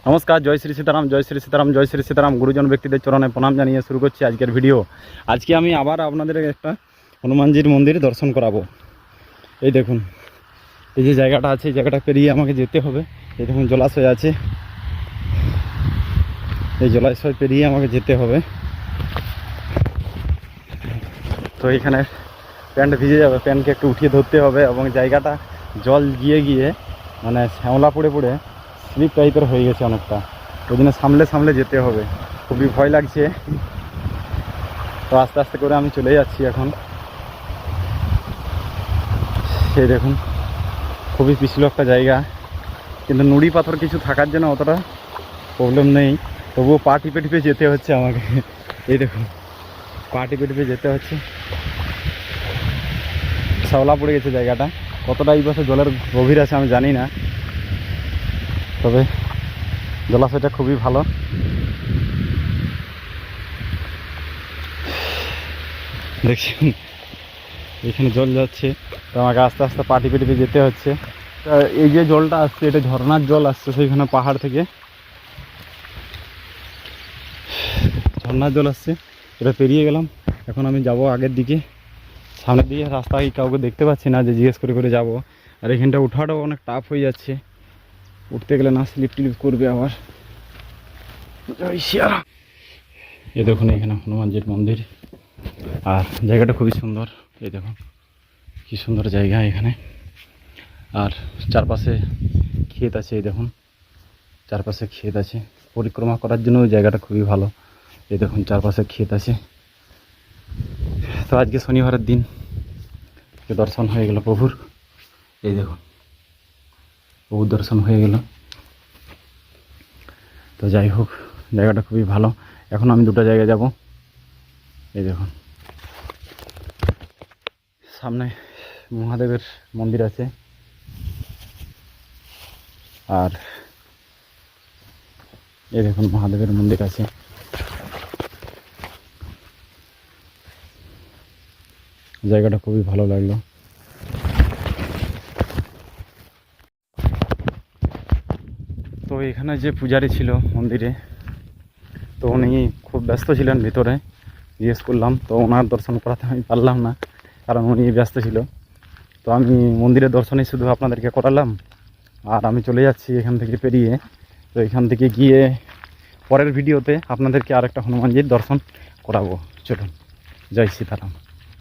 নমস্কার, জয় শ্রী সীতারাম, জয় শ্রী সীতারাম, জয় শ্রী সীতারাম। গুরুজন ব্যক্তিদের চরণে প্রণাম জানিয়ে শুরু করছি আজকের ভিডিও। আজকে আমি আবার আপনাদের একটা হনুমানজির মন্দির দর্শন করাবো। এই দেখুন, এই যে জায়গাটা আছে, এই জায়গাটা পেরিয়ে আমাকে যেতে হবে। এই দেখুন জলাশয় আছে, এই জলাশয় পেরিয়ে আমাকে যেতে হবে। তো এখানে প্যান্ট ভিজে যাবে, প্যান্টকে একটু উঠিয়ে ধরতে হবে এবং জায়গাটা জল গিয়ে গিয়ে মানে শ্যাওলা পড়ে পড়ে স্লিপ টাইপের হয়ে গেছে অনেকটা, ওই জন্য সামলে সামলে যেতে হবে। খুবই ভয় লাগছে। তো আস্তে আস্তে করে আমি চলে যাচ্ছি এখন। সেই দেখুন, খুবই পিছলো একটা জায়গা, কিন্তু নুড়ি পাথর কিছু থাকার জন্য অতটা প্রবলেম নেই, তবুও পা টিপে টিপে যেতে হচ্ছে আমাকে। এই দেখুন, পা টিপে টিপে যেতে হচ্ছে। শ্যাওলা পড়ে গেছে জায়গাটা, কতটা এই পাশে জলের গভীর আছে আমি জানি না, তবে জলাশয়টা খুবই ভালো। দেখছেন এখানে জল যাচ্ছে, তো আমাকে আস্তে আস্তে পা টিপে টিপে যেতে হচ্ছে। এই যে জলটা আসছে, এটা ঝর্নার জল আসছে সেইখানে পাহাড় থেকে, ঝর্নার জল আসছে। এটা পেরিয়ে গেলাম, এখন আমি যাব আগের দিকে, সামনের দিকে। রাস্তায় কাউকে দেখতে পাচ্ছি না যে জিজ্ঞেস করে করে যাব। আর এখানটা ওঠাটাও অনেক টাফ হয়ে যাচ্ছে, উঠতে গেলে না স্লিপ টিলিপ করবে আবার। এই দেখুন এখানে হনুমানজির মন্দির, আর জায়গাটা খুবই সুন্দর। এই দেখুন কি সুন্দর জায়গা এখানে, আর চারপাশে ক্ষেত আছে। এই দেখুন চারপাশে ক্ষেত আছে, পরিক্রমা করার জন্য ওই জায়গাটা খুবই ভালো। এই দেখুন চারপাশে ক্ষেত আছে। তো আজকে শনিবারের দিন, দর্শন হয়ে গেল প্রভুর। এই দেখুন প্রভুর দর্শন হয়ে গেল। তো যাই হোক, জায়গাটা খুবই ভালো। এখন আমি দুটো জায়গায় যাব। এই দেখুন সামনে মহাদেবের মন্দির আছে, আর এই দেখুন মহাদেবের মন্দির আছে। জায়গাটা খুবই ভালো লাগলো। তো এখানে যে পূজারী ছিল মন্দিরে, তো উনি খুব ব্যস্ত ছিলেন ভিতরে, জিজ্ঞেস করলাম, তো ওনার দর্শন করাতে আমি পারলাম না, কারণ উনি ব্যস্ত ছিল। তো আমি মন্দিরের দর্শনই শুধু আপনাদেরকে করালাম, আর আমি চলে যাচ্ছি এখান থেকে পেরিয়ে। তো এখান থেকে গিয়ে পরের ভিডিওতে আপনাদেরকে আরেকটা হনুমানজির দর্শন করাবো। চলুন, জয় সীতারাম।